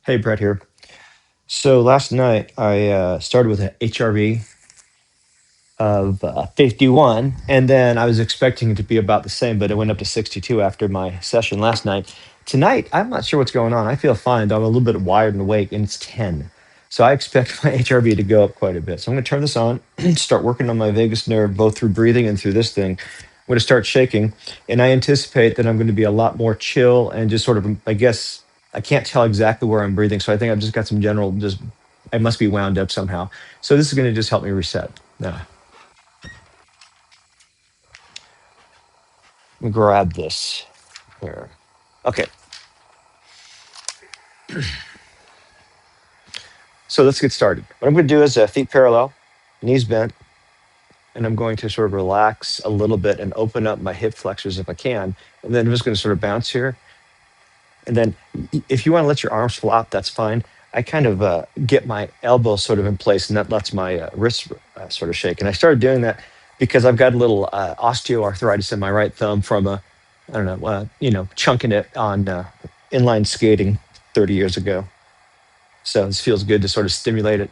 Hey, Brett here. So last night I started with an HRV of 51, and then I was expecting it to be about the same, but it went up to 62 after my session last night. Tonight, I'm not sure what's going on. I feel fine, though I'm a little bit wired and awake, and it's 10. So I expect my HRV to go up quite a bit. So I'm going to turn this on, start working on my vagus nerve, both through breathing and through this thing. I'm going to start shaking, and I anticipate that I'm going to be a lot more chill and just sort of, I guess, I can't tell exactly where I'm breathing. So I think I've just got some general, just, I must be wound up somehow. So this is going to just help me reset. Now, let me grab this here. Okay, so let's get started. What I'm going to do is feet parallel, knees bent, and I'm going to sort of relax a little bit and open up my hip flexors if I can. And then I'm just going to sort of bounce here. And then if you want to let your arms flop, that's fine. I kind of get my elbows sort of in place, and that lets my wrists sort of shake. And I started doing that because I've got a little osteoarthritis in my right thumb from I don't know, chunking it on inline skating 30 years ago. So this feels good to sort of stimulate it.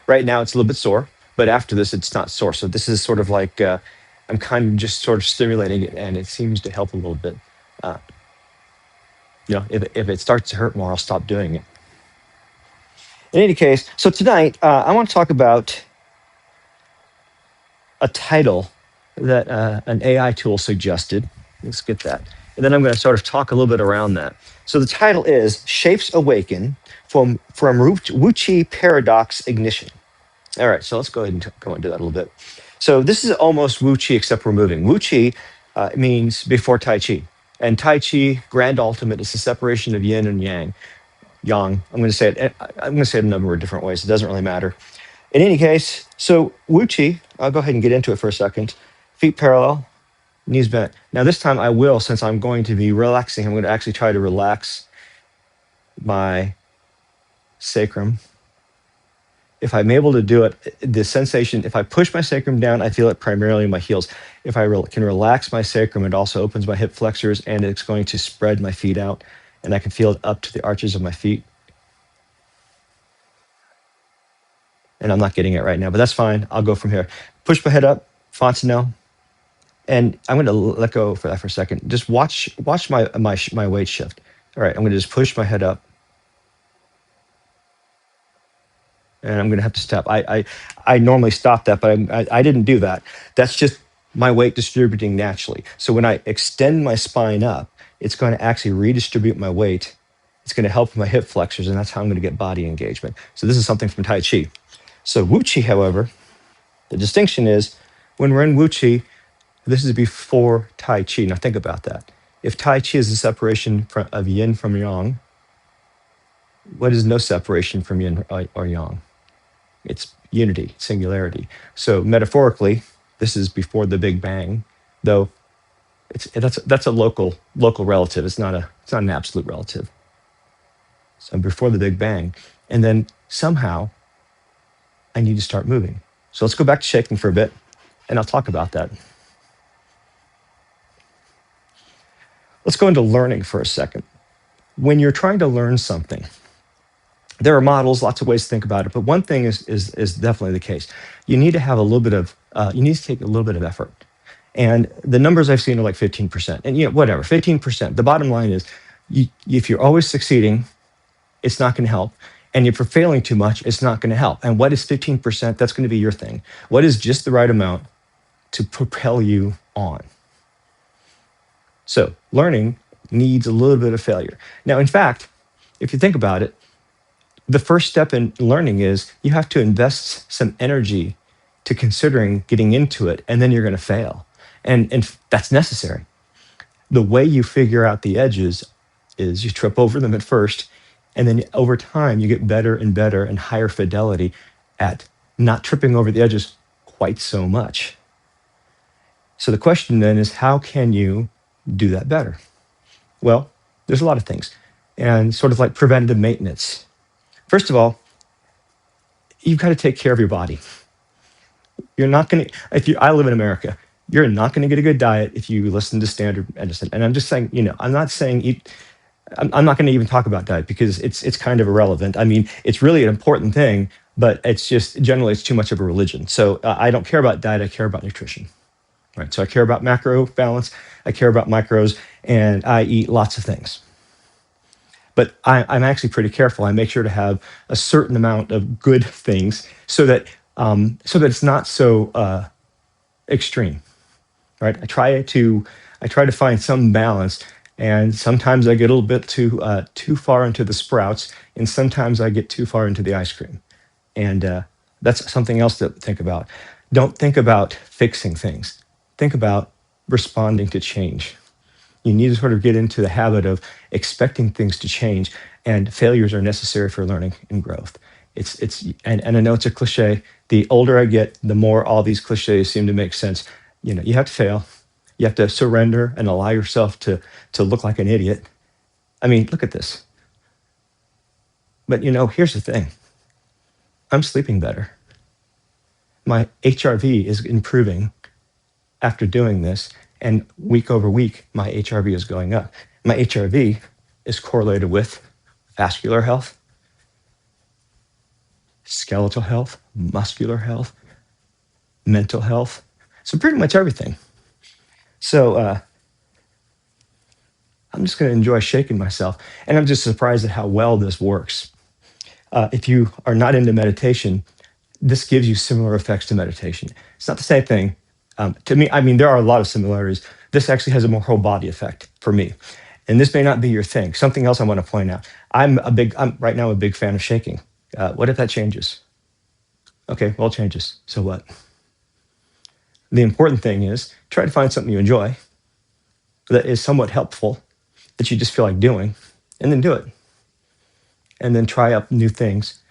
Right now, it's a little bit sore, but after this, it's not sore. So this is sort of like I'm kind of just sort of stimulating it, and it seems to help a little bit. Uh, if it starts to hurt more, I'll stop doing it. In any case, so tonight I want to talk about a title that an AI tool suggested. Let's get that. And then I'm going to sort of talk a little bit around that. So the title is Shapes Awaken from Wu-Chi Paradox Ignition. All right, so let's go ahead and go into that a little bit. So this is almost Wu-Chi except we're moving. Wu-Chi means before Tai Chi. And Tai Chi, grand ultimate, is the separation of yin and yang. Yang. I'm going to say it. I'm going to say it a number of different ways. It doesn't really matter. In any case, so Wu Chi, I'll go ahead and get into it for a second. Feet parallel, knees bent. Now this time I will, since I'm going to be relaxing, I'm going to actually try to relax my sacrum. If I'm able to do it, the sensation, if I push my sacrum down, I feel it primarily in my heels. If I can relax my sacrum, it also opens my hip flexors, and it's going to spread my feet out, and I can feel it up to the arches of my feet. And I'm not getting it right now, but that's fine. I'll go from here. Push my head up, Fontenelle, and I'm going to let go for that for a second. Just watch my weight shift. All right, I'm going to just push my head up, and I'm going to have to stop. I normally stop that, but I didn't do that. That's just my weight distributing naturally. So when I extend my spine up, it's going to actually redistribute my weight. It's going to help my hip flexors, and that's how I'm going to get body engagement. So this is something from Tai Chi. So Wu Chi, however, the distinction is when we're in Wu Chi, this is before Tai Chi. Now think about that. If Tai Chi is the separation of yin from yang, what is no separation from yin or yang? It's unity, singularity. So metaphorically, this is before the Big Bang, though that's a local relative. It's not an absolute relative. So before the Big Bang, and then somehow I need to start moving. So let's go back to shaking for a bit, and I'll talk about that. Let's go into learning for a second. When you're trying to learn something, there are models, lots of ways to think about it, but one thing is definitely the case. You need to have a little bit of, you need to take a little bit of effort. And the numbers I've seen are like 15%. And whatever, 15%. The bottom line is, if you're always succeeding, it's not going to help. And if you're failing too much, it's not going to help. And what is 15%? That's going to be your thing. What is just the right amount to propel you on? So learning needs a little bit of failure. Now, in fact, if you think about it, the first step in learning is you have to invest some energy to considering getting into it, and then you're going to fail. And that's necessary. The way you figure out the edges is you trip over them at first, and then over time you get better and better and higher fidelity at not tripping over the edges quite so much. So the question then is, how can you do that better? Well, there's a lot of things, and sort of like preventative maintenance. First of all, you've got to take care of your body. You're not going to, I live in America, you're not going to get a good diet if you listen to standard medicine. And I'm just saying, I'm not saying eat, I'm not going to even talk about diet because it's kind of irrelevant. I mean, it's really an important thing, but it's just generally it's too much of a religion. So I don't care about diet. I care about nutrition, right? So I care about macro balance. I care about micros, and I eat lots of things. But I'm actually pretty careful. I make sure to have a certain amount of good things so that it's not so extreme, right? I try to find some balance, and sometimes I get a little bit too far into the sprouts, and sometimes I get too far into the ice cream, and that's something else to think about. Don't think about fixing things. Think about responding to change. You need to sort of get into the habit of expecting things to change, and failures are necessary for learning and growth. And I know it's a cliche. The older I get, the more all these cliches seem to make sense. You know, you have to fail. You have to surrender and allow yourself to look like an idiot. I mean, look at this. But you know, here's the thing. I'm sleeping better. My HRV is improving after doing this, and week over week, my HRV is going up. My HRV is correlated with vascular health, skeletal health, muscular health, mental health. So pretty much everything. So I'm just going to enjoy shaking myself. And I'm just surprised at how well this works. If you are not into meditation, this gives you similar effects to meditation. It's not the same thing. To me, I mean, there are a lot of similarities. This actually has a more whole body effect for me. And this may not be your thing. Something else I want to point out. I'm right now a big fan of shaking. What if that changes? Okay, well, it changes. So what? The important thing is try to find something you enjoy that is somewhat helpful, that you just feel like doing, and then do it. And then try up new things,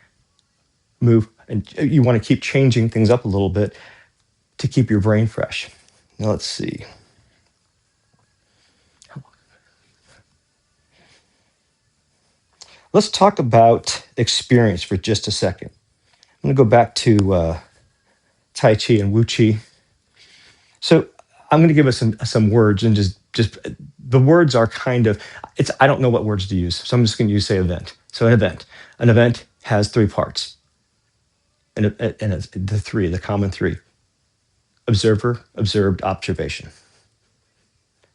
move, and you want to keep changing things up a little bit to keep your brain fresh. Now let's see. Let's talk about experience for just a second. I'm going to go back to Tai Chi and Wu Chi. So I'm going to give us some words, and just the words are kind of I don't know what words to use, so I'm just going to use say event. So an event has three parts, and the common three: observer, observed, observation.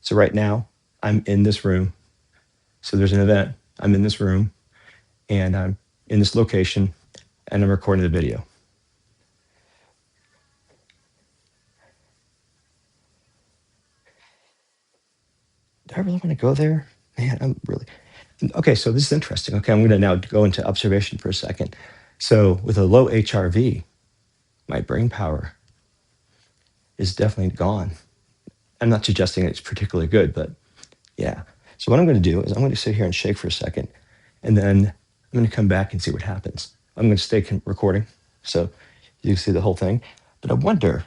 So right now I'm in this room, so there's an event. I'm in this room, and I'm in this location, and I'm recording the video. Do I really want to go there? Man, I'm really okay. So this is interesting. Okay, I'm going to now go into observation for a second. So with a low HRV, my brain power is definitely gone. I'm not suggesting it's particularly good, but yeah. So what I'm going to do is I'm going to sit here and shake for a second, and then I'm going to come back and see what happens. I'm going to stay recording, so you can see the whole thing. But I wonder,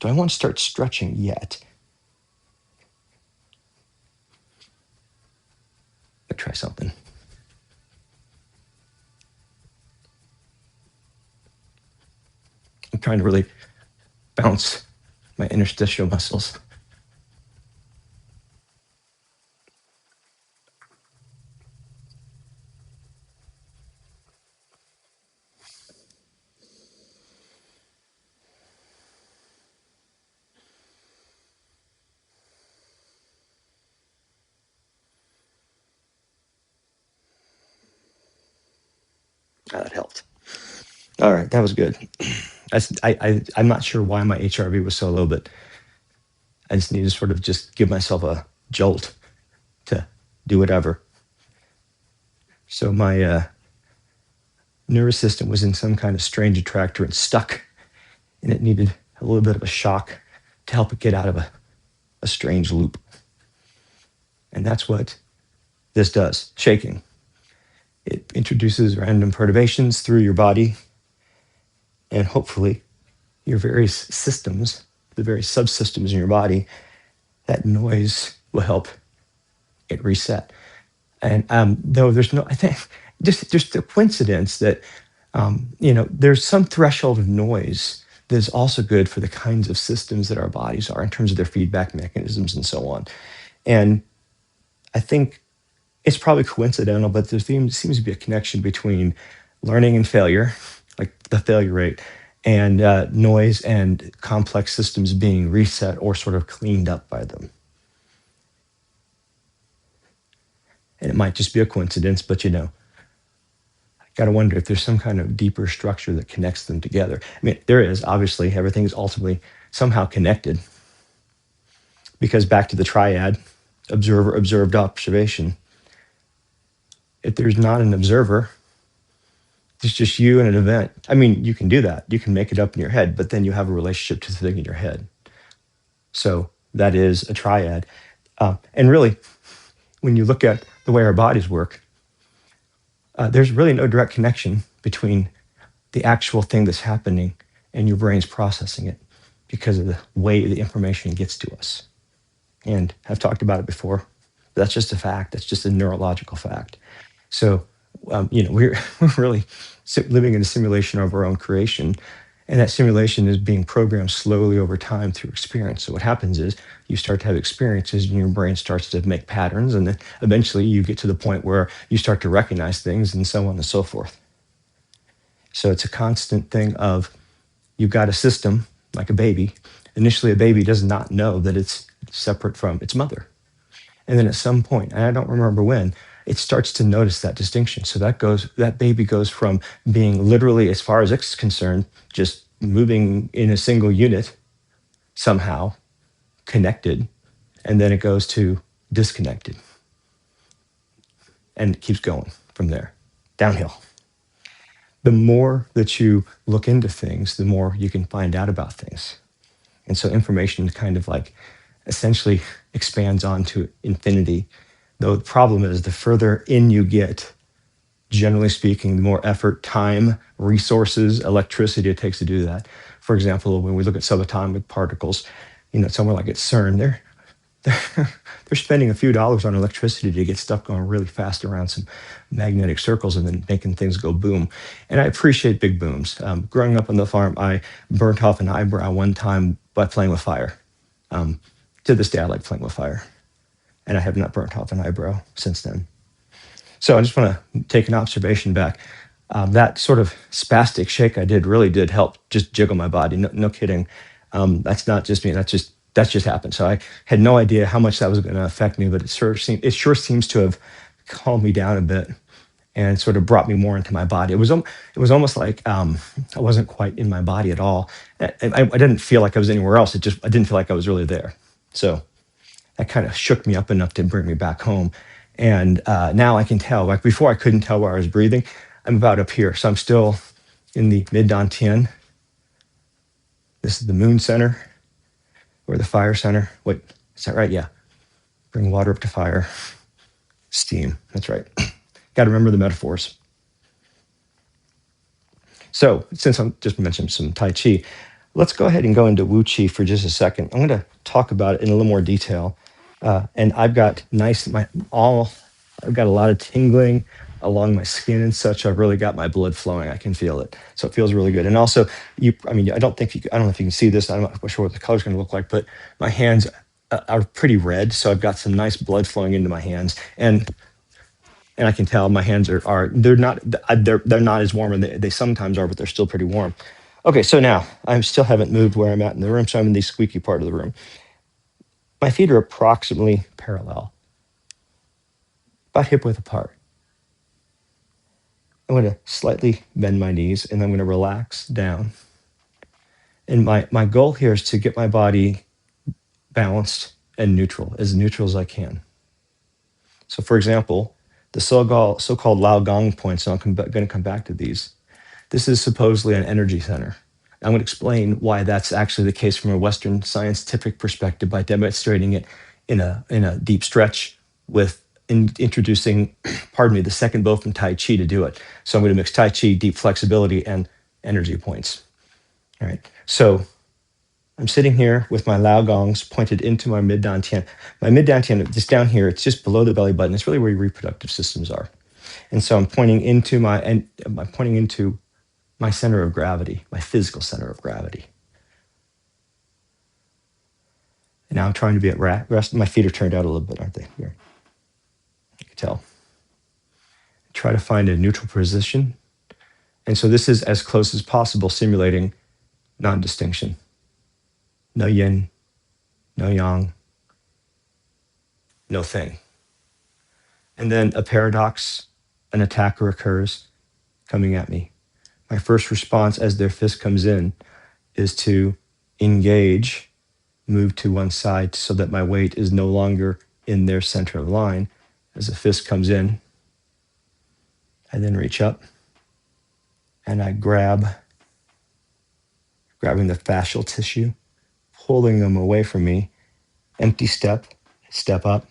do I want to start stretching yet? Let's try something. I'm trying to really bounce my interstitial muscles. Oh, that helped. All right, that was good. I'm not sure why my HRV was so low, but I just need to sort of just give myself a jolt to do whatever. So my nervous system was in some kind of strange attractor and stuck, and it needed a little bit of a shock to help it get out of a strange loop. And that's what this does, shaking. It introduces random perturbations through your body, and hopefully your various systems, the various subsystems in your body, that noise will help it reset. And though there's no, I think just the coincidence that there's some threshold of noise that is also good for the kinds of systems that our bodies are in terms of their feedback mechanisms and so on. And I think It's probably coincidental, but there seems to be a connection between learning and failure, like the failure rate, and noise and complex systems being reset or sort of cleaned up by them. And it might just be a coincidence, but I got to wonder if there's some kind of deeper structure that connects them together. I mean, there is, obviously, everything is ultimately somehow connected because back to the triad, observer, observed, observation. If there's not an observer, it's just you and an event. I mean, you can do that. You can make it up in your head, but then you have a relationship to the thing in your head. So that is a triad. And really, when you look at the way our bodies work, there's really no direct connection between the actual thing that's happening and your brain's processing it because of the way the information gets to us. And I've talked about it before. That's just a fact. That's just a neurological fact. So, we're really living in a simulation of our own creation. And that simulation is being programmed slowly over time through experience. So what happens is you start to have experiences and your brain starts to make patterns. And then eventually you get to the point where you start to recognize things and so on and so forth. So it's a constant thing of you've got a system like a baby. Initially, a baby does not know that it's separate from its mother. And then at some point, and I don't remember when, it starts to notice that distinction. So that baby goes from being literally, as far as it's concerned, just moving in a single unit, somehow connected, and then it goes to disconnected. And it keeps going from there, downhill. The more that you look into things, the more you can find out about things. And so information kind of like essentially expands onto infinity. Though the problem is the further in you get, generally speaking, the more effort, time, resources, electricity it takes to do that. For example, when we look at subatomic particles, somewhere like at CERN, they're spending a few dollars on electricity to get stuff going really fast around some magnetic circles and then making things go boom. And I appreciate big booms. Growing up on the farm, I burnt off an eyebrow one time by playing with fire. To this day, I like playing with fire. And I have not burnt off an eyebrow since then. So I just want to take an observation back. That sort of spastic shake I did really did help just jiggle my body. No kidding. That's not just me. That just happened. So I had no idea how much that was going to affect me, but it sure seems to have calmed me down a bit and sort of brought me more into my body. It was almost like I wasn't quite in my body at all. I didn't feel like I was anywhere else. I didn't feel like I was really there. So that kind of shook me up enough to bring me back home. And now I can tell. Like before, I couldn't tell where I was breathing. I'm about up here, so I'm still in the mid-dantian. This is the moon center or the fire center. Wait, is that right? Yeah. Bring water up to fire. Steam. That's right. Got to remember the metaphors. So since I'm just mentioned some Tai Chi, let's go ahead and go into Wu Chi for just a second. I'm going to talk about it in a little more detail. And I've got I've got a lot of tingling along my skin and such. I've really got my blood flowing. I can feel it. So it feels really good. And also, I don't know if you can see this. I'm not sure what the color's going to look like, but my hands are pretty red. So I've got some nice blood flowing into my hands. And I can tell my hands they're not as warm, and they sometimes are, but they're still pretty warm. Okay, so now I still haven't moved where I'm at in the room, so I'm in the squeaky part of the room. My feet are approximately parallel, about hip width apart. I'm going to slightly bend my knees, and I'm going to relax down. And my goal here is to get my body balanced and neutral as I can. So, for example, the so-called Lao Gong points, and I'm going to come back to these. This is supposedly an energy center. I'm going to explain why that's actually the case from a Western scientific perspective by demonstrating it in a deep stretch with introducing, the second bow from Tai Chi to do it. So I'm going to mix Tai Chi, deep flexibility, and energy points. All right. So I'm sitting here with my Lao Gongs pointed into my mid-dantian. My mid-dantian, just down here, it's just below the belly button. It's really where your reproductive systems are. And so I'm pointing into my center of gravity, my physical center of gravity. And now I'm trying to be at rest. My feet are turned out a little bit, aren't they? Here. You can tell. try to find a neutral position. And so this is as close as possible simulating non-distinction. No yin, no yang, no thing. And then a paradox, an attacker occurs coming at me. My first response as their fist comes in is to engage, move to one side so that my weight is no longer in their center of line. As the fist comes in, I then reach up and I grabbing the fascial tissue, pulling them away from me. Empty step up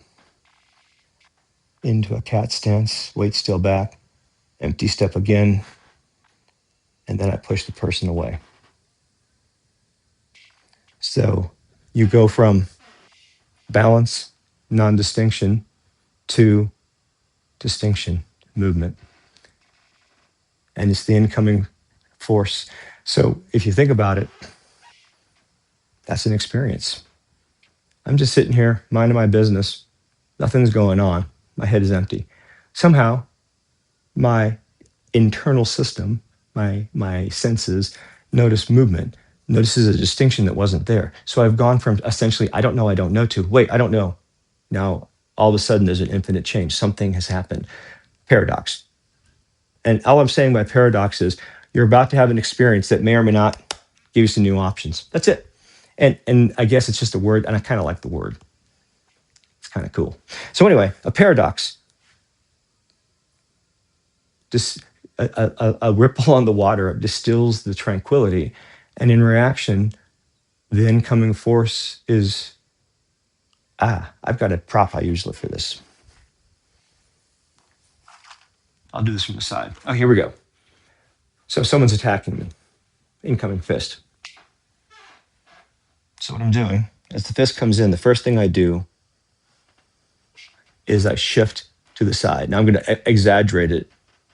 into a cat stance, weight still back, empty step again, and then I push the person away. So you go from balance, non-distinction, to distinction, movement. And it's the incoming force. So if you think about it, that's an experience. I'm just sitting here, minding my business. Nothing's going on. My head is empty. Somehow, my internal system, my senses, notice movement, notices a distinction that wasn't there. So I've gone from essentially, I don't know, to, wait, I don't know. Now, all of a sudden, there's an infinite change. Something has happened. Paradox. And all I'm saying by paradox is you're about to have an experience that may or may not give you some new options. That's it. And I guess it's just a word, and I kind of like the word. It's kind of cool. So anyway, a paradox. Just a ripple on the water distills the tranquility. And in reaction, the incoming force is, I've got a prop I usually for this. I'll do this from the side. Oh, here we go. So someone's attacking me. Incoming fist. So what I'm doing, as the fist comes in, the first thing I do is I shift to the side. Now I'm going to exaggerate it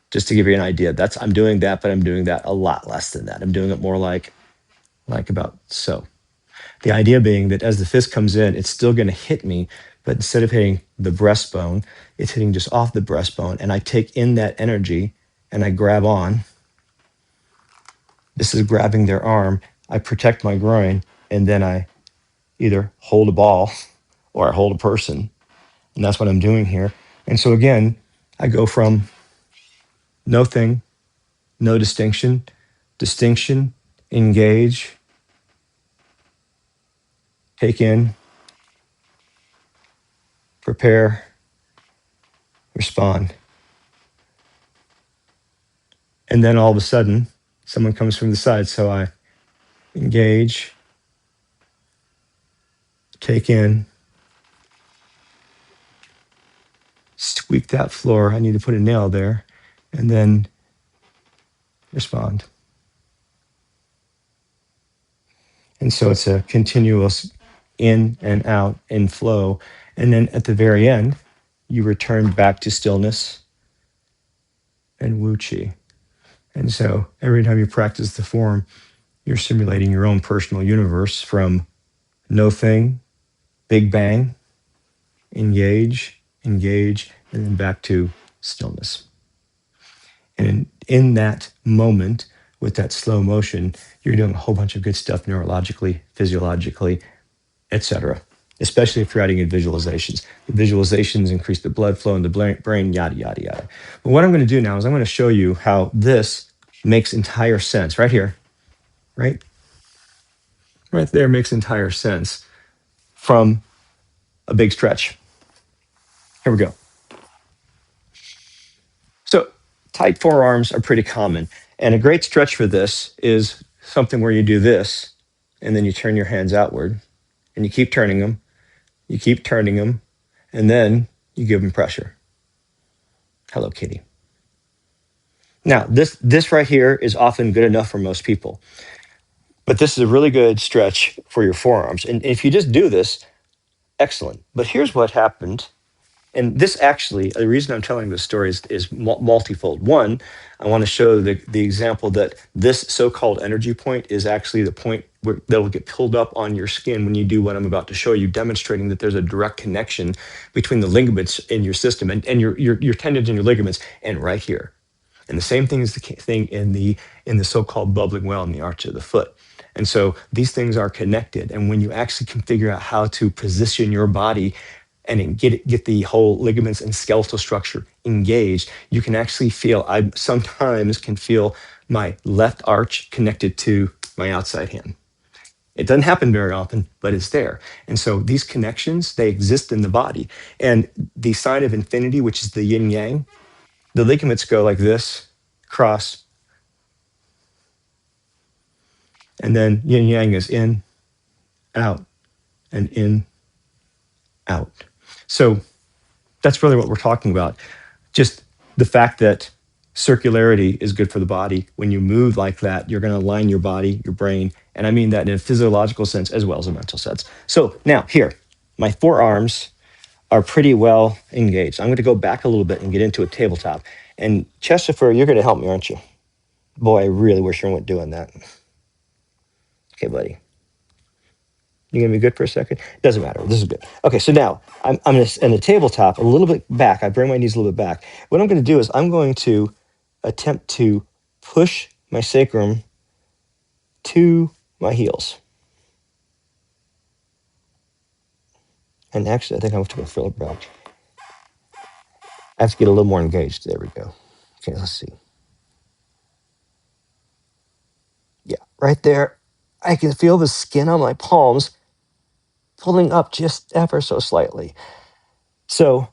just to give you an idea. I'm doing that, but I'm doing that a lot less than that. I'm doing it more like about so. The idea being that as the fist comes in, it's still going to hit me, but instead of hitting the breastbone, it's hitting just off the breastbone. And I take in that energy and I grab on. This is grabbing their arm. I protect my groin, and then I either hold a ball or I hold a person. And that's what I'm doing here. And so again, I go from no thing, no distinction, engage, take in, prepare, respond. And then all of a sudden, someone comes from the side. So I engage, take in, squeak that floor. I need to put a nail there. And then respond. And so it's a continuous in and out and flow. And then at the very end, you return back to stillness and Wu Chi. And so every time you practice the form, you're simulating your own personal universe from no thing, big bang, engage, and then back to stillness. And in that moment, with that slow motion, you're doing a whole bunch of good stuff neurologically, physiologically, etc. Especially if you're adding in visualizations. The visualizations increase the blood flow in the brain, yada, yada, yada. But what I'm going to do now is I'm going to show you how this makes entire sense. Right here, right there makes entire sense from a big stretch. Here we go. So tight forearms are pretty common. And a great stretch for this is something where you do this, and then you turn your hands outward, and you keep turning them, and then you give them pressure. Hello, kitty. Now, this right here is often good enough for most people. But this is a really good stretch for your forearms. And if you just do this, excellent. But here's what happened. And this actually, the reason I'm telling this story is multifold. One, I want to show the example that this so-called energy point is actually the point that'll get pulled up on your skin when you do what I'm about to show you, demonstrating that there's a direct connection between the ligaments in your system and your tendons and your ligaments and right here. And the same thing is the thing in the so-called bubbling well in the arch of the foot. And so these things are connected. And when you actually can figure out how to position your body and get the whole ligaments and skeletal structure engaged, you can actually feel, I sometimes can feel my left arch connected to my outside hand. It doesn't happen very often, but it's there. And so these connections, they exist in the body. And the sign of infinity, which is the yin yang, the ligaments go like this, cross, and then yin yang is in, out, and in, out. So that's really what we're talking about. Just the fact that circularity is good for the body. When you move like that, you're going to align your body, your brain, and I mean that in a physiological sense as well as a mental sense. So now here, my forearms are pretty well engaged. I'm going to go back a little bit and get into a tabletop. And Chesterfield, you're going to help me, aren't you? Boy, I really wish you weren't doing that. Okay, buddy. You gonna be good for a second? Doesn't matter. This is good. Okay, so now I'm gonna in the tabletop a little bit back. I bring my knees a little bit back. What I'm gonna do is I'm going to attempt to push my sacrum to my heels. And actually, I think I'm going to go further back. I have to get a little more engaged. There we go. Okay, let's see. Yeah, right there. I can feel the skin on my palms pulling up just ever so slightly. So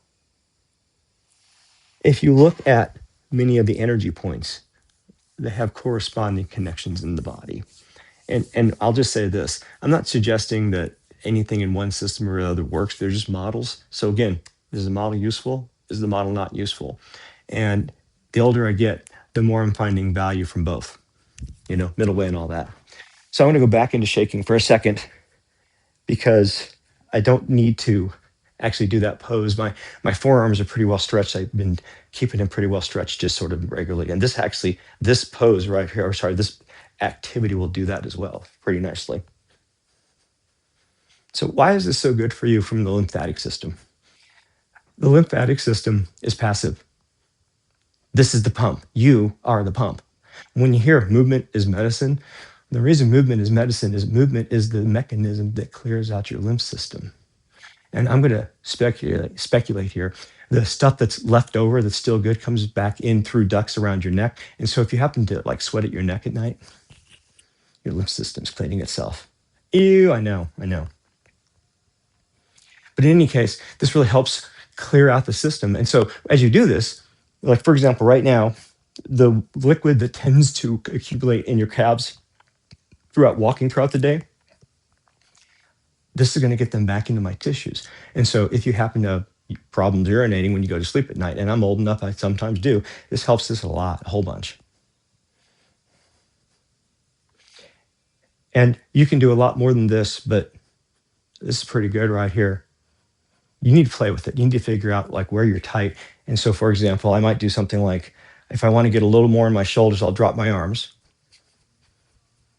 if you look at many of the energy points, they have corresponding connections in the body. And I'll just say this, I'm not suggesting that anything in one system or other works. They're just models. So again, is the model useful? Is the model not useful? And the older I get, the more I'm finding value from both, middle way and all that. So I'm going to go back into shaking for a second because I don't need to actually do that pose. My forearms are pretty well stretched. I've been keeping them pretty well stretched just sort of regularly. And this pose right here, or sorry, this activity will do that as well pretty nicely. So why is this so good for you from the lymphatic system? The lymphatic system is passive. This is the pump. You are the pump. When you hear movement is medicine, the reason movement is medicine is movement is the mechanism that clears out your lymph system. And I'm going to speculate here. The stuff that's left over that's still good comes back in through ducts around your neck. And so if you happen to sweat at your neck at night, your lymph system's cleaning itself. Ew, I know. But in any case, this really helps clear out the system. And so as you do this, like for example, right now, the liquid that tends to accumulate in your calves walking throughout the day, this is going to get them back into my tissues. And so if you happen to have problems urinating when you go to sleep at night, and I'm old enough, I sometimes do, this helps this a whole bunch. And you can do a lot more than this, but this is pretty good right here. You need to play with it. You need to figure out where you're tight. And so, for example, I might do something like, if I want to get a little more in my shoulders, I'll drop my arms.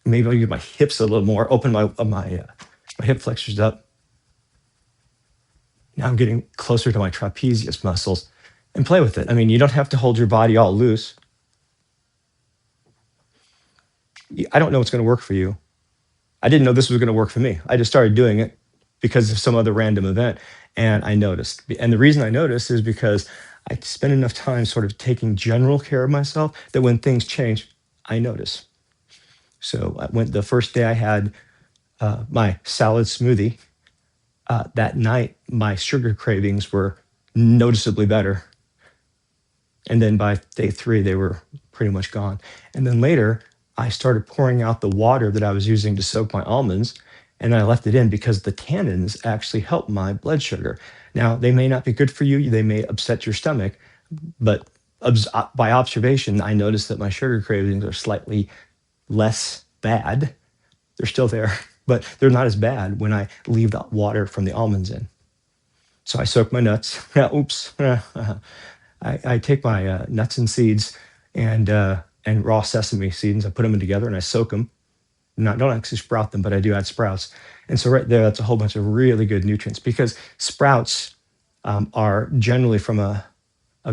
Maybe I'll get my hips a little more, open my hip flexors up. Now I'm getting closer to my trapezius muscles and play with it. I mean, you don't have to hold your body all loose. I don't know what's going to work for you. I didn't know this was going to work for me. I just started doing it because of some other random event. And I noticed. And the reason I noticed is because I spend enough time sort of taking general care of myself that when things change, I notice. So the first day I had my salad smoothie, that night, my sugar cravings were noticeably better. And then by day 3, they were pretty much gone. And then later, I started pouring out the water that I was using to soak my almonds, and I left it in because the tannins actually help my blood sugar. Now, they may not be good for you. They may upset your stomach, but by observation, I noticed that my sugar cravings are slightly less bad. They're still there, but they're not as bad when I leave the water from the almonds in. So I soak my nuts. Oops. I take my nuts and seeds and raw sesame seeds. I put them in together and I soak them. don't actually sprout them, but I do add sprouts. And so right there, that's a whole bunch of really good nutrients because sprouts are generally from a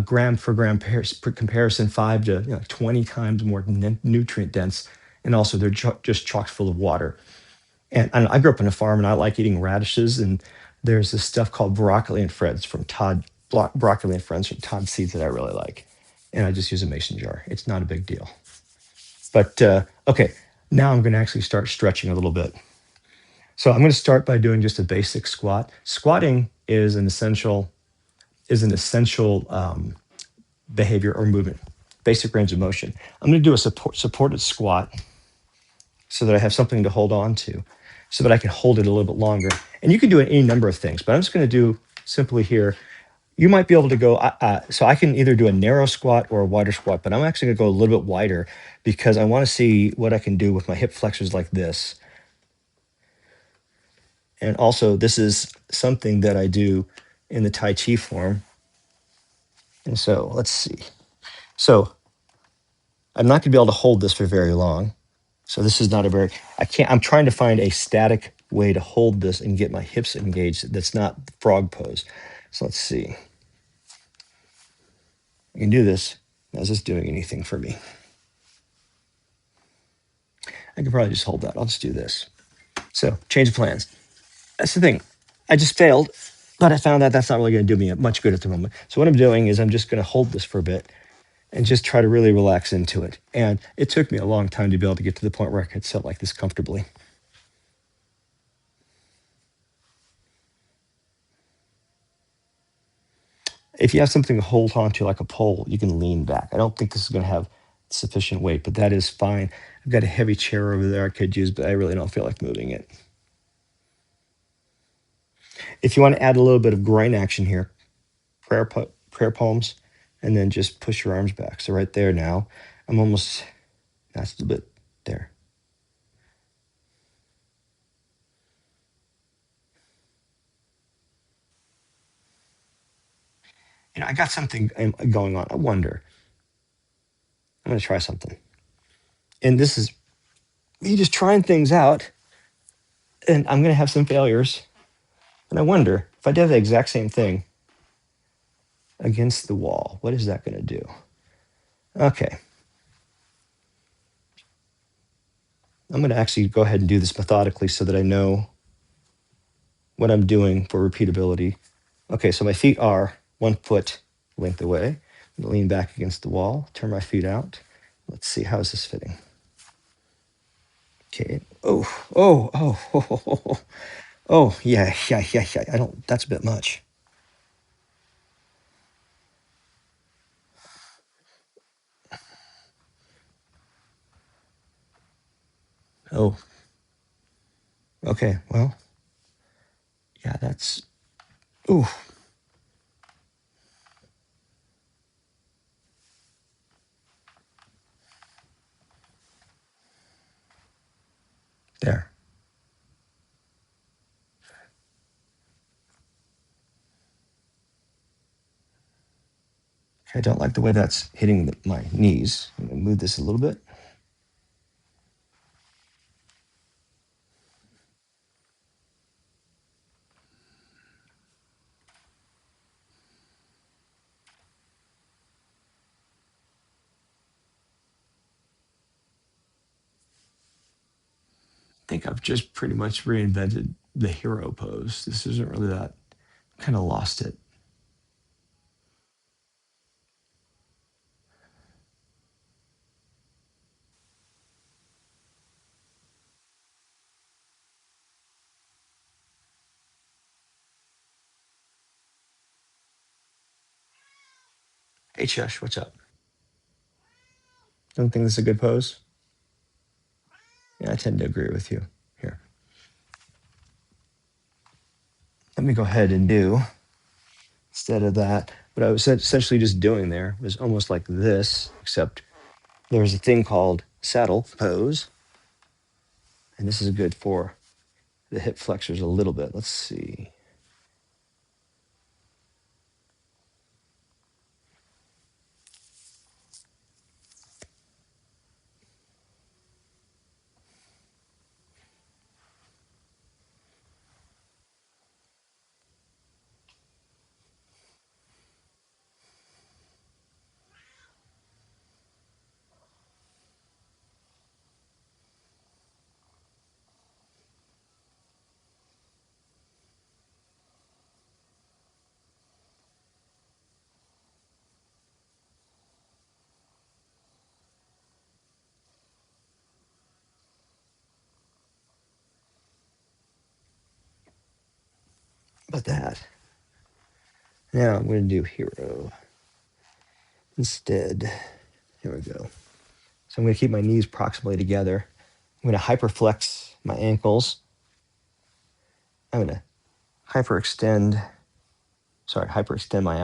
gram for gram comparison, 5 to 20 times more nutrient dense. And also they're just chock full of water. And I grew up on a farm and I like eating radishes. And there's this stuff called broccoli and friends from Todd, broccoli and friends from Todd seeds that I really like. And I just use a mason jar. It's not a big deal. But okay, now I'm going to actually start stretching a little bit. So I'm going to start by doing just a basic squat. Squatting is an essential behavior or movement, basic range of motion. I'm going to do a supported squat so that I have something to hold on to, so that I can hold it a little bit longer. And you can do any number of things, but I'm just going to do simply here. You might be able to go, so I can either do a narrow squat or a wider squat, but I'm actually going to go a little bit wider because I want to see what I can do with my hip flexors like this. And also, this is something that I do in the Tai Chi form. And so let's see. So I'm not going to be able to hold this for very long. So this is not a very, I'm trying to find a static way to hold this and get my hips engaged that's not frog pose. So let's see. I can do this. Is this doing anything for me? I can probably just hold that. I'll just do this. So change of plans. That's the thing. I just failed, but I found that that's not really going to do me much good at the moment. So what I'm doing is I'm just going to hold this for a bit and just try to really relax into it. And it took me a long time to be able to get to the point where I could sit like this comfortably. If you have something to hold on to, like a pole, you can lean back. I don't think this is going to have sufficient weight, but that is fine. I've got a heavy chair over there I could use, but I really don't feel like moving it. If you want to add a little bit of groin action here, prayer palms, and then just push your arms back. So right there now, that's a bit there. I got something going on. I wonder. I'm going to try something. And this is me just trying things out, and I'm going to have some failures. And I wonder if I did the exact same thing against the wall, what is that going to do? Okay. I'm going to actually go ahead and do this methodically so that I know what I'm doing for repeatability. Okay, so my feet are 1 foot length away. I'm going to lean back against the wall, turn my feet out. Let's see, how is this fitting? Okay. Oh, yeah. That's a bit much. Oh, okay. Well, yeah, ooh, there. Okay, I don't like the way that's hitting my knees. I'm going to move this a little bit. I think I've just pretty much reinvented the hero pose. This isn't really that. Kind of lost it. Hey, Chesh, what's up? Don't think this is a good pose? Yeah, I tend to agree with you here. Let me go ahead and do, instead of that, what I was essentially just doing there was almost like this, except there's a thing called saddle pose. And this is good for the hip flexors a little bit. Let's see. about that. Now I'm going to do hero instead. Here we go. So I'm going to keep my knees proximally together. I'm going to hyperflex my ankles. I'm going to hyperextend my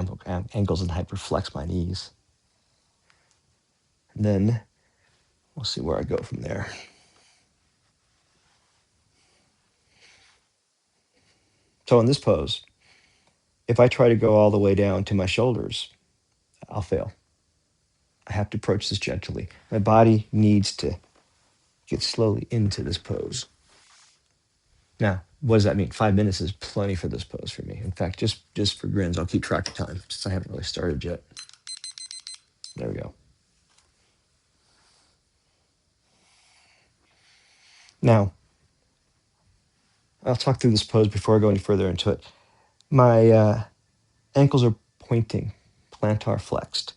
ankles and hyperflex my knees. And then we'll see where I go from there. So in this pose, if I try to go all the way down to my shoulders, I'll fail. I have to approach this gently. My body needs to get slowly into this pose. Now, what does that mean? 5 minutes is plenty for this pose for me. In fact, just for grins, I'll keep track of time since I haven't really started yet. There we go. Now, I'll talk through this pose before I go any further into it. My ankles are pointing, plantar flexed.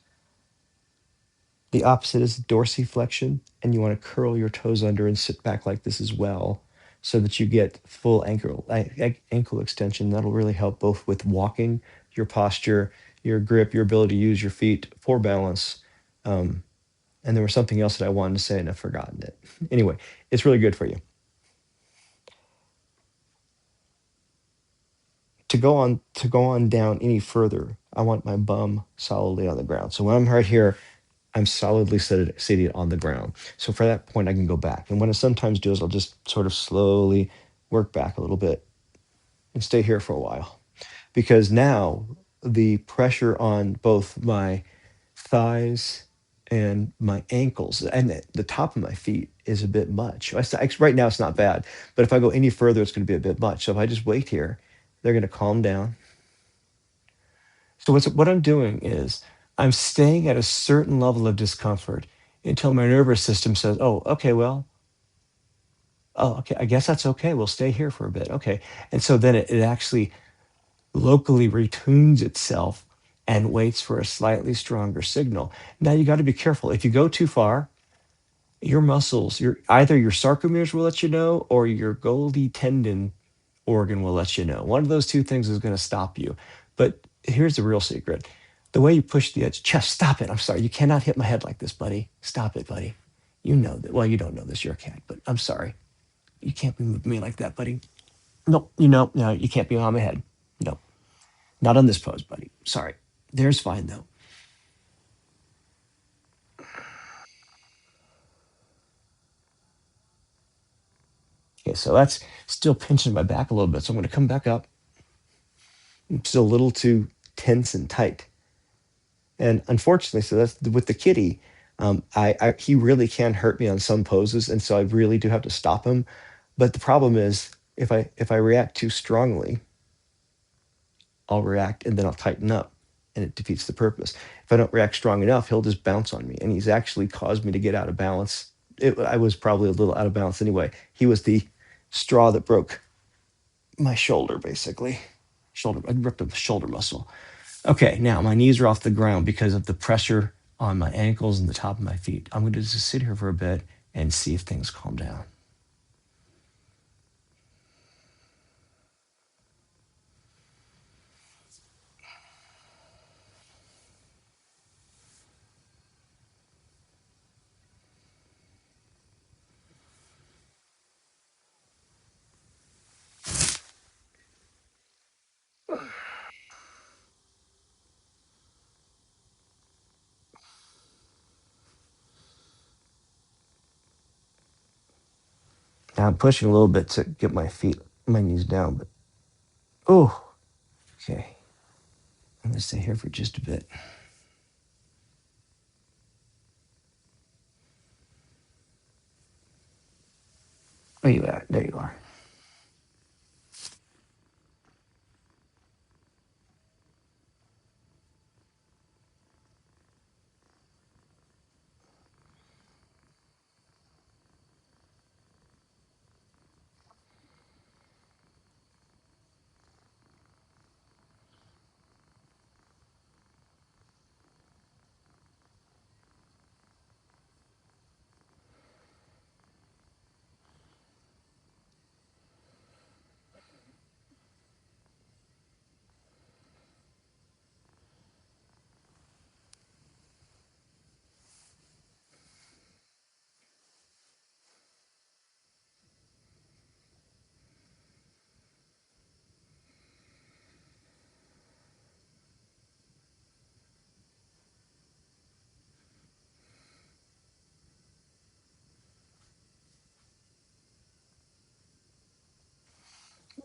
The opposite is dorsiflexion, and you want to curl your toes under and sit back like this as well, so that you get full ankle extension. That'll really help both with walking, your posture, your grip, your ability to use your feet for balance. And there was something else that I wanted to say and I've forgotten it. Anyway, it's really good for you. To go on down any further, I want my bum solidly on the ground. So when I'm right here, I'm solidly seated on the ground. So for that point, I can go back. And what I sometimes do is I'll just sort of slowly work back a little bit and stay here for a while. Because now the pressure on both my thighs and my ankles and the top of my feet is a bit much. Right now, it's not bad. But if I go any further, it's going to be a bit much. So if I just wait here, they're going to calm down. So what I'm doing is I'm staying at a certain level of discomfort until my nervous system says, "Oh, okay, well, oh, okay, I guess that's okay. We'll stay here for a bit." Okay, and so then it actually locally retunes itself and waits for a slightly stronger signal. Now you got to be careful. If you go too far, your muscles, either your sarcomeres will let you know, or your Golgi tendon organ will let you know. One of those two things is going to stop you. But here's the real secret. The way you push the edge, chest, stop it. I'm sorry. You cannot hit my head like this, buddy. Stop it, buddy. You know that. Well, you don't know this. You're a cat, but I'm sorry. You can't be moving me like that, buddy. No, no, you can't be on my head. No, not on this pose, buddy. Sorry. There's fine, though. Okay, so that's still pinching my back a little bit. So I'm going to come back up. I'm still a little too tense and tight. And unfortunately, so that's with the kitty. He really can hurt me on some poses, and so I really do have to stop him. But the problem is, if I react too strongly, I'll react and then I'll tighten up, and it defeats the purpose. If I don't react strong enough, he'll just bounce on me, and he's actually caused me to get out of balance. I was probably a little out of balance anyway. He was the straw that broke my shoulder, basically. I ripped up the shoulder muscle. Okay, now my knees are off the ground because of the pressure on my ankles and the top of my feet. I'm going to just sit here for a bit and see if things calm down. Now I'm pushing a little bit to get my knees down, but oh, okay. I'm going to stay here for just a bit. Where you at? There you are.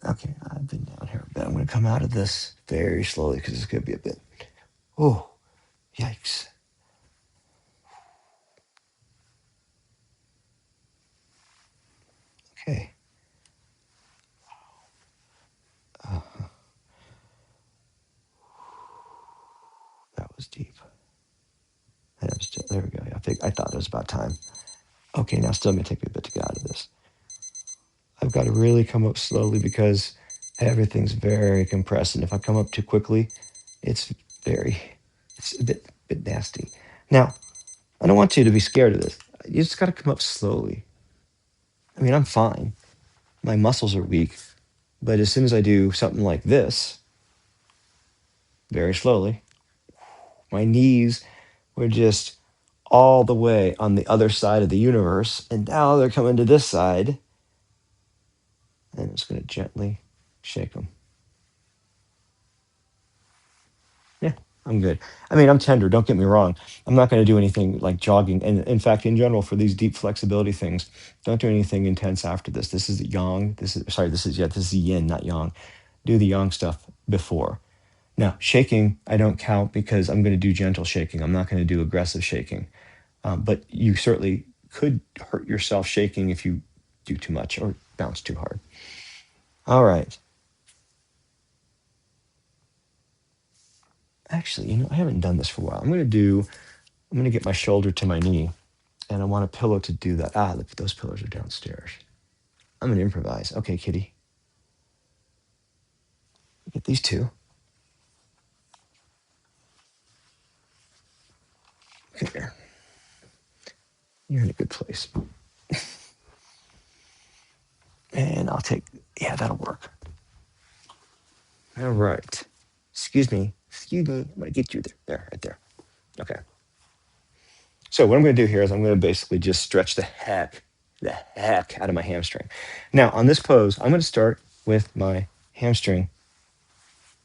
Okay, I've been down here a bit. I'm going to come out of this very slowly because it's going to be a bit. Oh, yikes. Okay. Uh, that was deep. And I'm still, there we go. I thought it was about time. Okay, now still going to take me a bit to get out of this. I've got to really come up slowly because everything's very compressed. And if I come up too quickly, it's it's a bit nasty. Now, I don't want you to be scared of this. You just got to come up slowly. I mean, I'm fine. My muscles are weak. But as soon as I do something like this, very slowly, my knees were just all the way on the other side of the universe. And now they're coming to this side. And I'm just going to gently shake them. Yeah, I'm good. I mean, I'm tender. Don't get me wrong. I'm not going to do anything like jogging. And in fact, in general, for these deep flexibility things, don't do anything intense after this. This is yang. This is yin, not yang. Do the yang stuff before. Now, shaking, I don't count because I'm going to do gentle shaking. I'm not going to do aggressive shaking. But you certainly could hurt yourself shaking if you do too much or bounce too hard. All right. Actually, I haven't done this for a while. I'm going to get my shoulder to my knee, and I want a pillow to do that. Look, those pillows are downstairs. I'm going to improvise. Okay, kitty. Get these two. Okay, there. You're in a good place. And I'll take, yeah, that'll work. All right. Excuse me. I'm going to get you there. There, right there. Okay. So what I'm going to do here is I'm going to basically just stretch the heck out of my hamstring. Now, on this pose, I'm going to start with my hamstring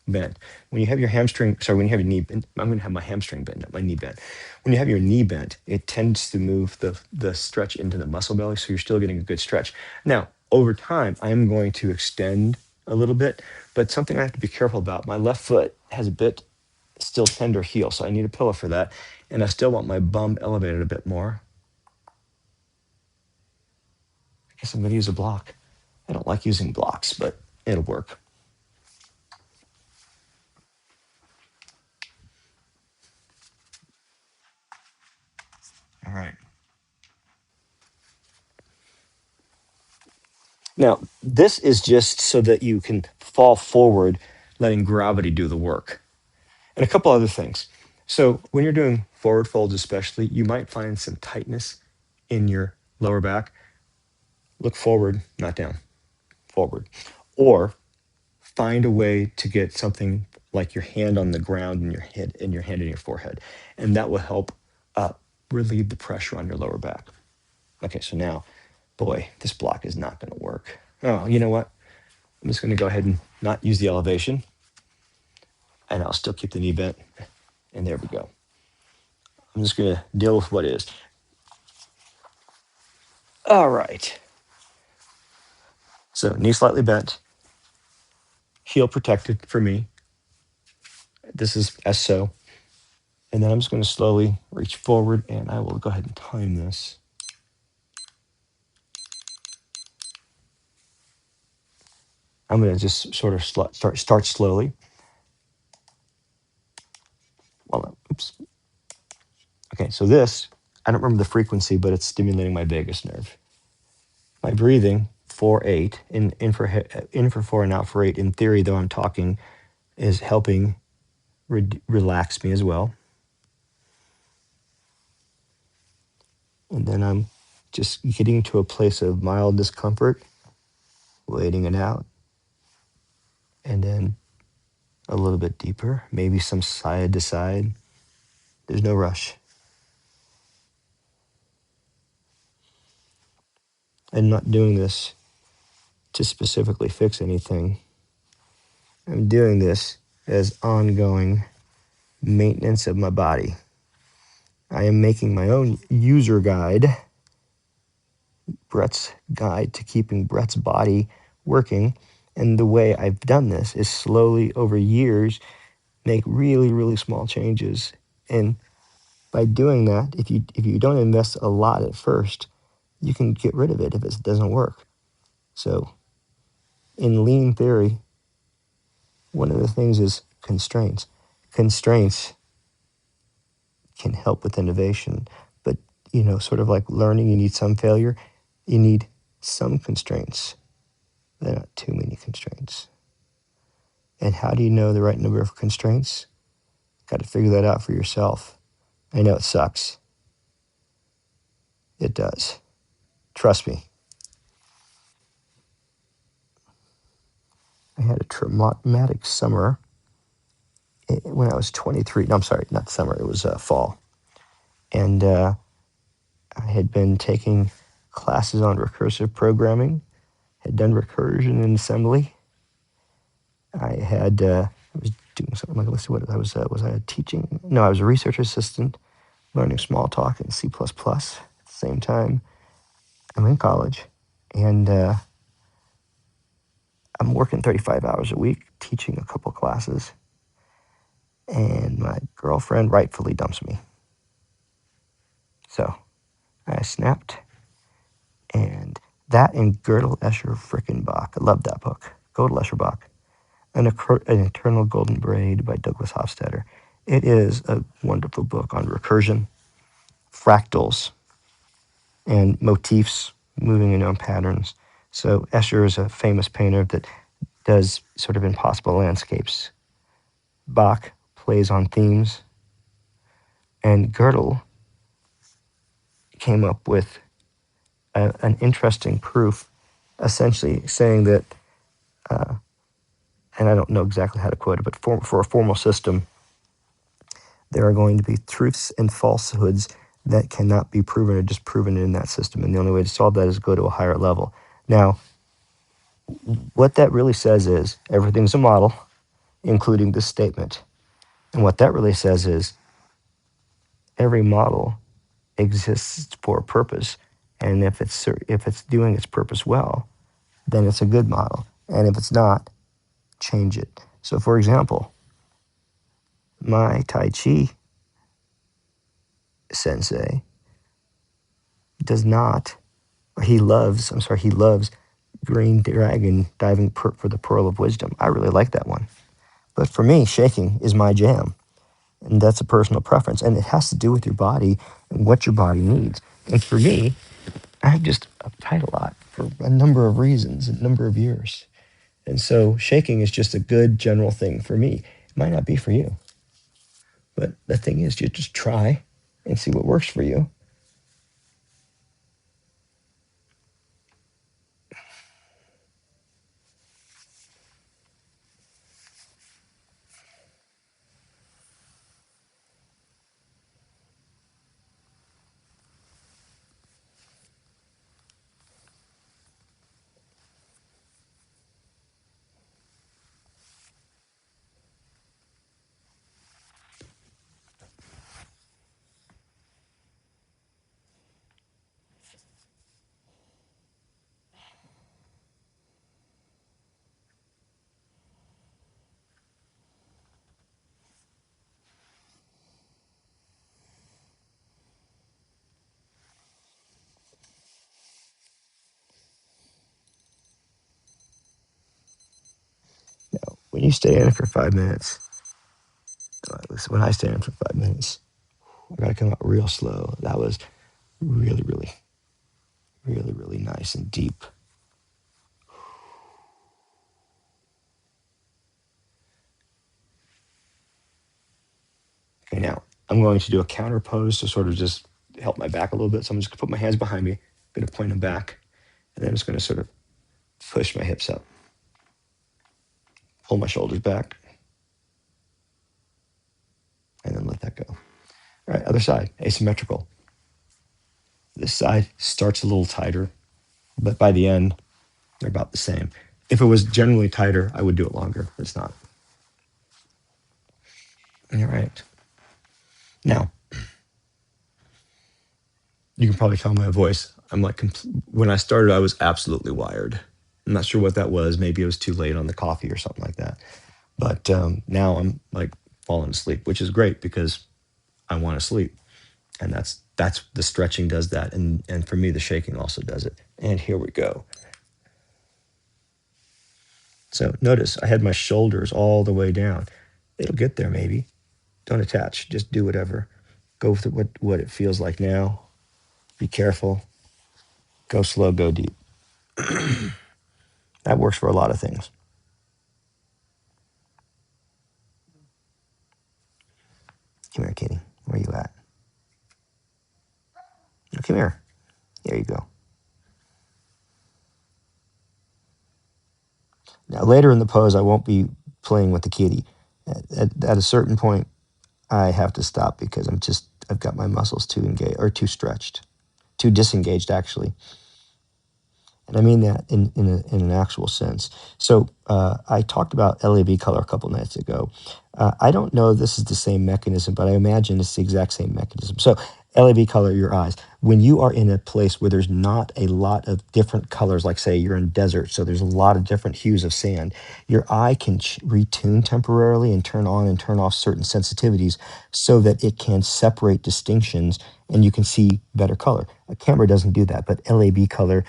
bent. When you have your hamstring, sorry, when you have your knee bent, I'm going to have my hamstring bent, not my knee bent. When you have your knee bent, it tends to move the stretch into the muscle belly, so you're still getting a good stretch. Now, over time, I'm going to extend a little bit, but something I have to be careful about, my left foot has a bit still tender heel, so I need a pillow for that, and I still want my bum elevated a bit more. I guess I'm going to use a block. I don't like using blocks, but it'll work. All right. Now, this is just so that you can fall forward, letting gravity do the work. And a couple other things. So, when you're doing forward folds, especially, you might find some tightness in your lower back. Look forward, not down, forward. Or find a way to get something like your hand on the ground and your head and your hand in your forehead. And that will help uh, relieve the pressure on your lower back. Okay, so now, boy, this block is not going to work. Oh, you know what? I'm just going to go ahead and not use the elevation, and I'll still keep the knee bent. And there we go. I'm just going to deal with what is. All right. So knee slightly bent, heel protected for me. This is as so. And then I'm just going to slowly reach forward, and I will go ahead and time this. I'm going to just sort of start slowly. Well, oops. Okay, so this, I don't remember the frequency, but it's stimulating my vagus nerve. My breathing, 4-8, in for 4 and out for 8. In theory, though I'm talking, is helping relax me as well. And then I'm just getting to a place of mild discomfort, waiting it out. And then a little bit deeper, maybe some side to side. There's no rush. I'm not doing this to specifically fix anything. I'm doing this as ongoing maintenance of my body. I am making my own user guide, Brett's guide to keeping Brett's body working. And the way I've done this is slowly over years make really, really small changes. And by doing that, if you don't invest a lot at first, you can get rid of it if it doesn't work. So in lean theory, one of the things is constraints. Constraints can help with innovation, but sort of like learning, you need some failure, you need some constraints. They're not too many constraints. And how do you know the right number of constraints? Got to figure that out for yourself. I know it sucks. It does. Trust me. I had a traumatic summer when I was 23. No, I'm sorry, not summer. It was fall. And I had been taking classes on recursive programming, had done recursion in assembly. I was doing something like, let's see what I was I teaching? No, I was a research assistant learning small talk in C++ at the same time. I'm in college, and I'm working 35 hours a week, teaching a couple classes, and my girlfriend rightfully dumps me. So I snapped, and that and Gödel, Escher, frickin' Bach. I love that book. Gödel, Escher, Bach. An Eternal Golden Braid by Douglas Hofstadter. It is a wonderful book on recursion, fractals, and motifs moving in known patterns. So Escher is a famous painter that does sort of impossible landscapes. Bach plays on themes. And Gödel came up with an interesting proof, essentially saying that, and I don't know exactly how to quote it, but for a formal system, there are going to be truths and falsehoods that cannot be proven or disproven in that system. And the only way to solve that is go to a higher level. Now, what that really says is everything's a model, including this statement. And what that really says is every model exists for a purpose. And if it's doing its purpose well, then it's a good model. And if it's not, change it. So for example, my Tai Chi sensei does not, or he loves Green Dragon diving for the Pearl of Wisdom. I really like that one. But for me, shaking is my jam. And that's a personal preference. And it has to do with your body and what your body needs. And for me, I've just uptight a lot for a number of reasons, a number of years. And so shaking is just a good general thing for me. It might not be for you. But the thing is, you just try and see what works for you. Now, when you stay in it for 5 minutes, when I stay in for 5 minutes, I got to come out real slow. That was really, really, really, really nice and deep. Okay, now I'm going to do a counter pose to sort of just help my back a little bit. So I'm just going to put my hands behind me, going to point them back, and then I'm just going to sort of push my hips up, pull my shoulders back, and then let that go. All right, other side, asymmetrical. This side starts a little tighter, but by the end, they're about the same. If it was generally tighter, I would do it longer. It's not. All right. Now, you can probably tell my voice. I'm like, when I started, I was absolutely wired. I'm not sure what that was. Maybe it was too late on the coffee or something like that. But now I'm like falling asleep, which is great because I want to sleep. And that's the stretching does that. And for me, the shaking also does it. And here we go. So notice I had my shoulders all the way down. It'll get there maybe. Don't attach. Just do whatever. Go with what it feels like now. Be careful. Go slow, go deep. That works for a lot of things. Come here, kitty. Where you at? Come here. There you go. Now, later in the pose, I won't be playing with the kitty. At a certain point, I have to stop because I've got my muscles too engaged or too stretched, too disengaged, actually. And I mean that in an actual sense. So I talked about LAB color a couple nights ago. I don't know if this is the same mechanism, but I imagine it's the exact same mechanism. So LAB color, your eyes. When you are in a place where there's not a lot of different colors, like say you're in desert, so there's a lot of different hues of sand, your eye can retune temporarily and turn on and turn off certain sensitivities so that it can separate distinctions and you can see better color. A camera doesn't do that, but LAB color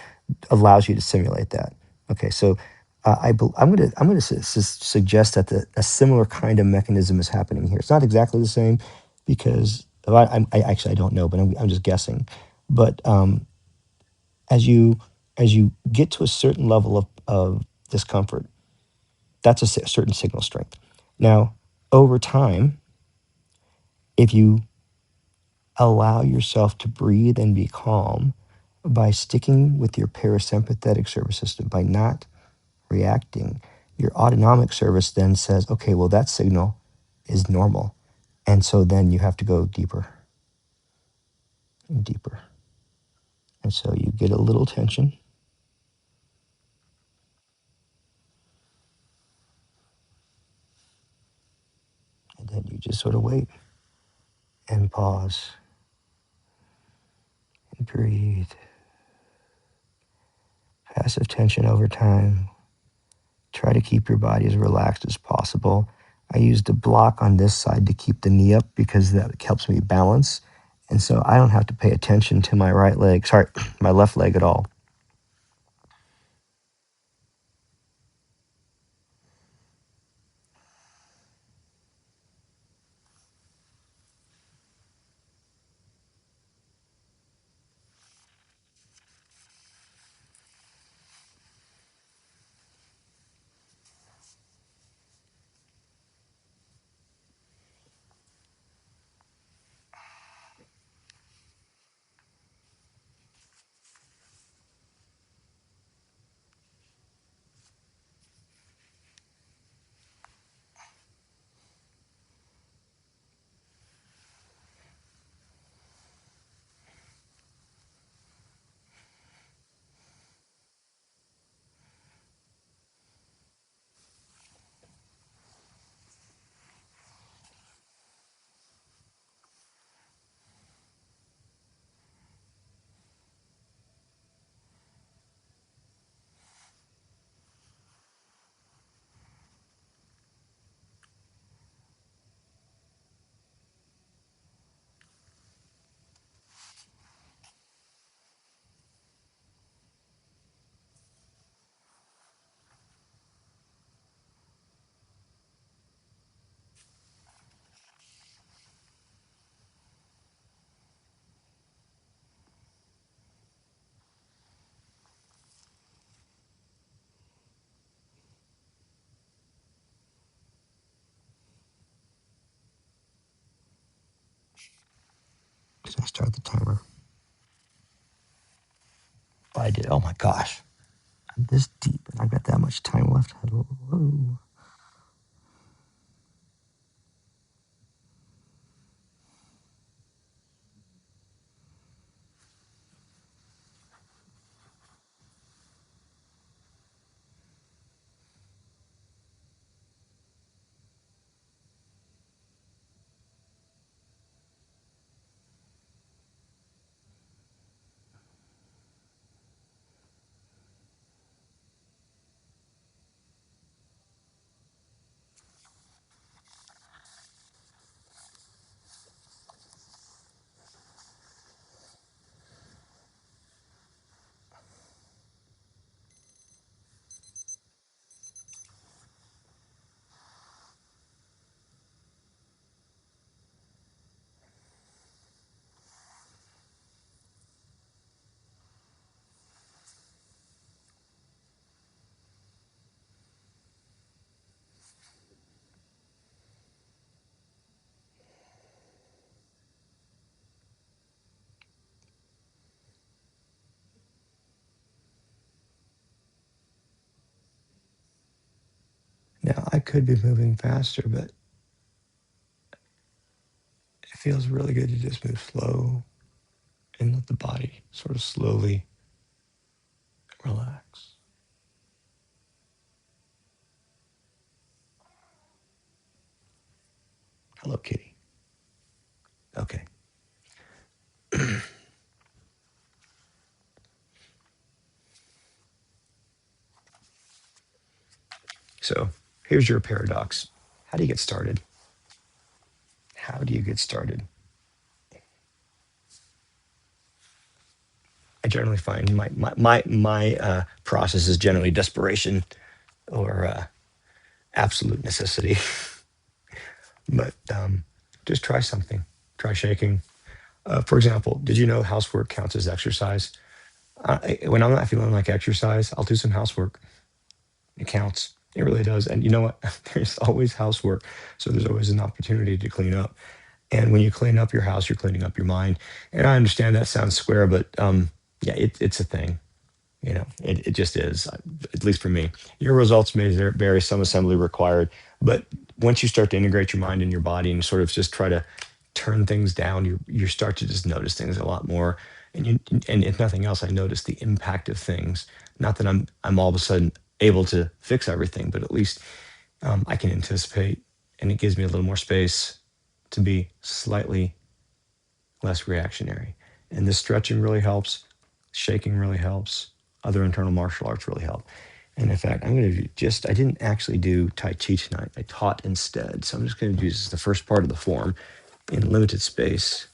allows you to simulate that. Okay, so I'm gonna suggest that a similar kind of mechanism is happening here. It's not exactly the same because I actually I don't know, but I'm just guessing. But as you get to a certain level of discomfort, that's a certain signal strength. Now, over time, if you allow yourself to breathe and be calm by sticking with your parasympathetic nervous system, by not reacting, your autonomic service then says, okay, well, that signal is normal. And so then you have to go deeper and deeper. And so you get a little tension. And then you just sort of wait and pause and breathe. Passive tension over time. Try to keep your body as relaxed as possible. I use the block on this side to keep the knee up because that helps me balance. And so I don't have to pay attention to my right leg, sorry, my left leg at all. Should I start the timer? I did. Oh my gosh. I'm this deep and I've got that much time left. Hello. I could be moving faster, but it feels really good to just move slow and let the body sort of slowly relax. Hello, kitty. Okay. So here's your paradox. How do you get started? How do you get started? I generally find my process is generally desperation or absolute necessity. But just try something. Try shaking. For example, did you know housework counts as exercise? When I'm not feeling like exercise, I'll do some housework. It counts. It really does. And you know what? There's always housework. So there's always an opportunity to clean up. And when you clean up your house, you're cleaning up your mind. And I understand that sounds square, but yeah, it's a thing. You know, it just is, at least for me. Your results may vary, some assembly required, but once you start to integrate your mind and your body and sort of just try to turn things down, you start to just notice things a lot more. And if nothing else, I notice the impact of things. Not that I'm all of a sudden able to fix everything, but at least I can anticipate, and it gives me a little more space to be slightly less reactionary. And this stretching really helps. Shaking really helps. Other internal martial arts really help. And in fact, I'm going to just, I didn't actually do Tai Chi tonight. I taught instead. So I'm just going to do this as the first part of the form in limited space.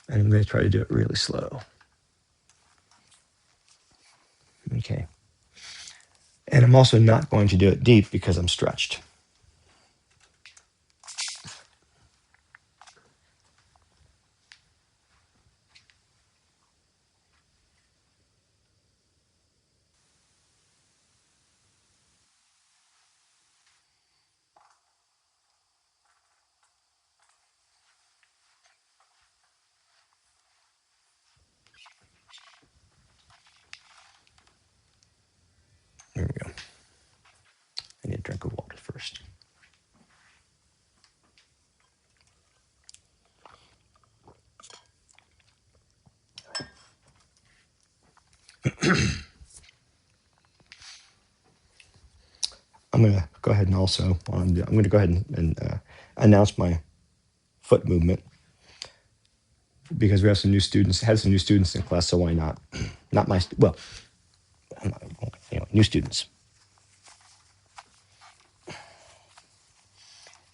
And I'm going to try to do it really slow. Okay. And I'm also not going to do it deep because I'm stretched. Here we go. I need a drink of water first. I'm going to go ahead and also, I'm going to go ahead and announce my foot movement because we have some new students, had some new students in class, so why not? Not my, well, I'm not, anyway, new students.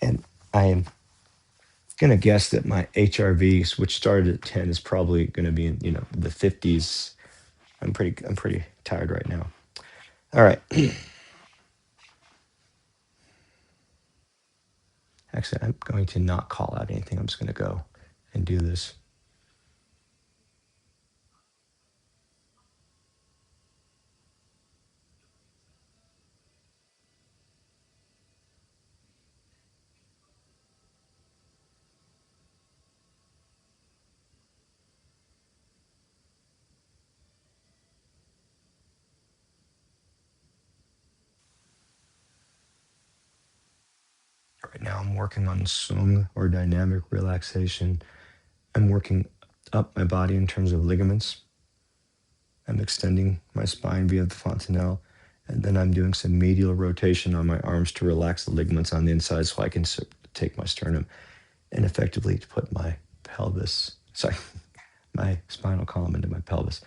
And I am going to guess that my HRV, which started at 10, is probably going to be in, the 50s. I'm pretty tired right now. All right. Actually, I'm going to not call out anything. I'm just going to go and do this. Right now, I'm working on sung or dynamic relaxation. I'm working up my body in terms of ligaments. I'm extending my spine via the fontanelle. And then I'm doing some medial rotation on my arms to relax the ligaments on the inside so I can take my sternum and effectively to put my my spinal column into my pelvis.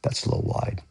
That's a little wide.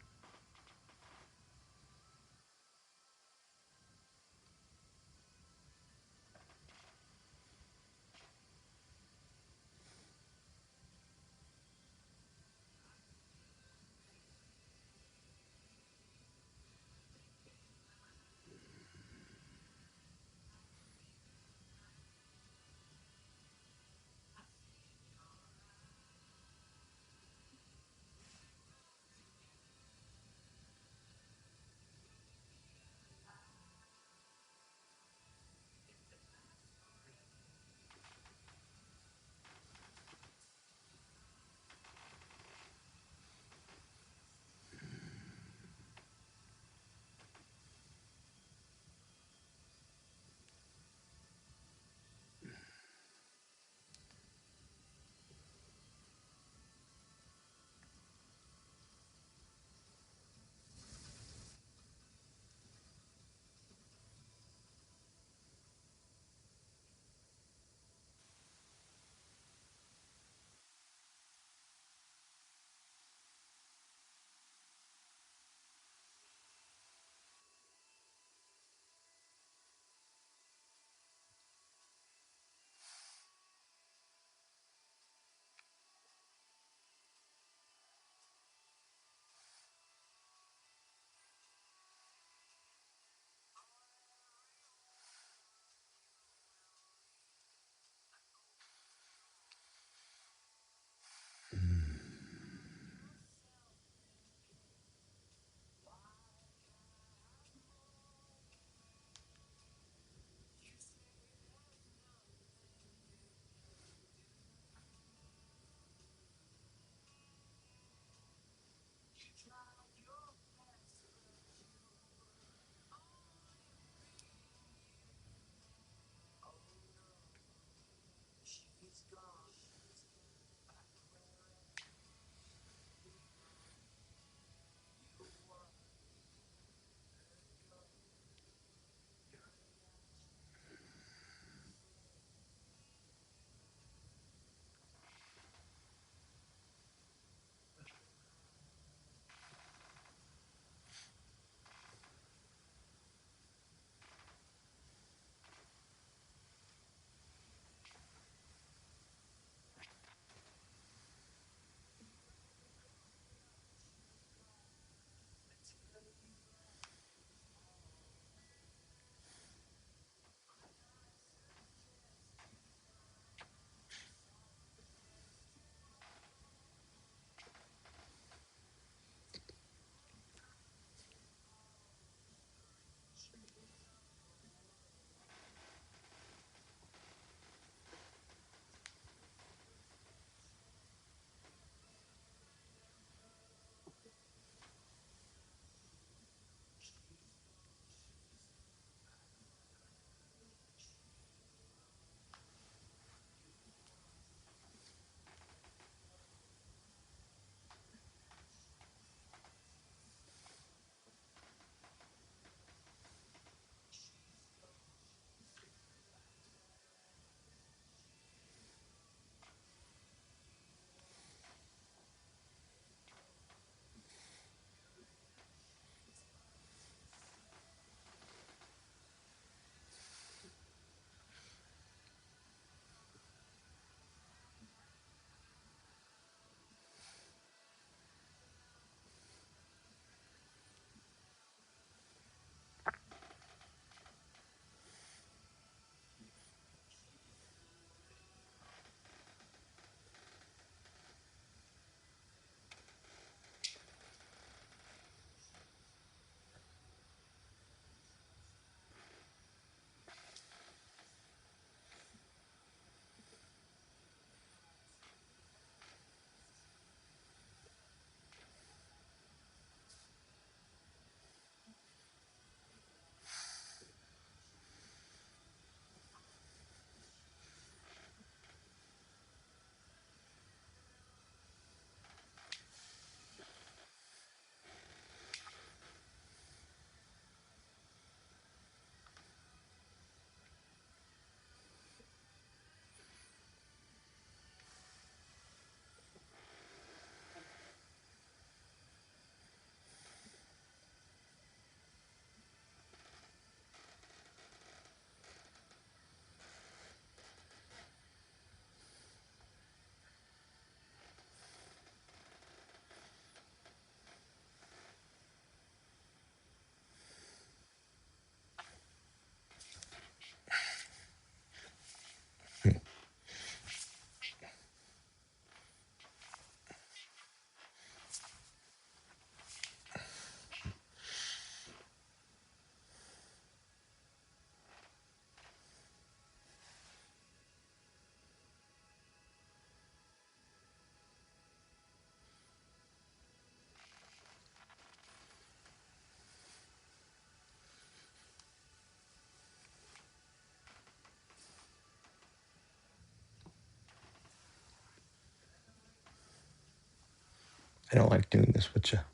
I don't like doing this with a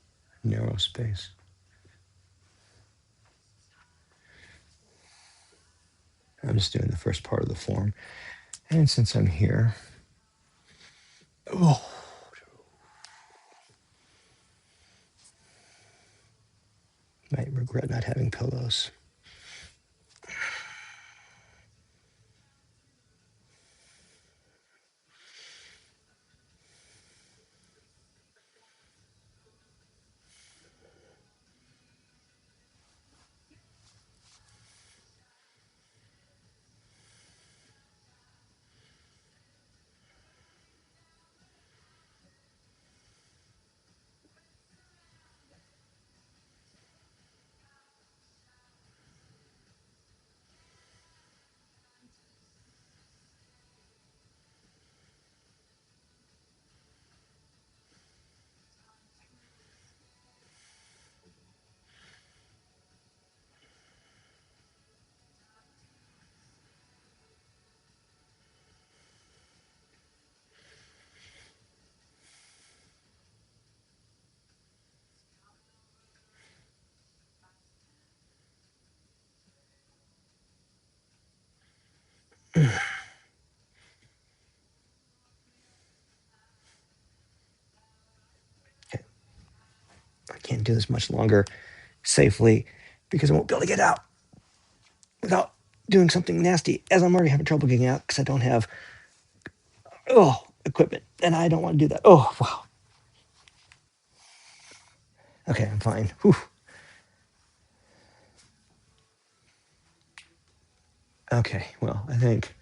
narrow space. I'm just doing the first part of the form. And since I'm here, oh, might regret not having pillows. Okay. I can't do this much longer safely because I won't be able to get out without doing something nasty, as I'm already having trouble getting out because I don't have equipment, and I don't want to do that. Oh, wow. Okay, I'm fine. Whew. Okay, well, I think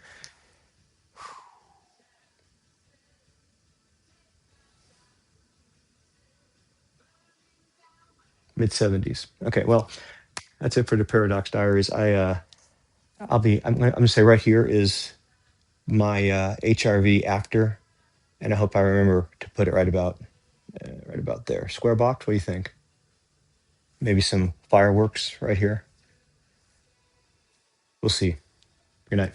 mid 70s. Okay, well, that's it for the Paradox Diaries. I'm gonna say right here is my HRV after, and I hope I remember to put it right about there. Square box. What do you think? Maybe some fireworks right here. We'll see. Good night.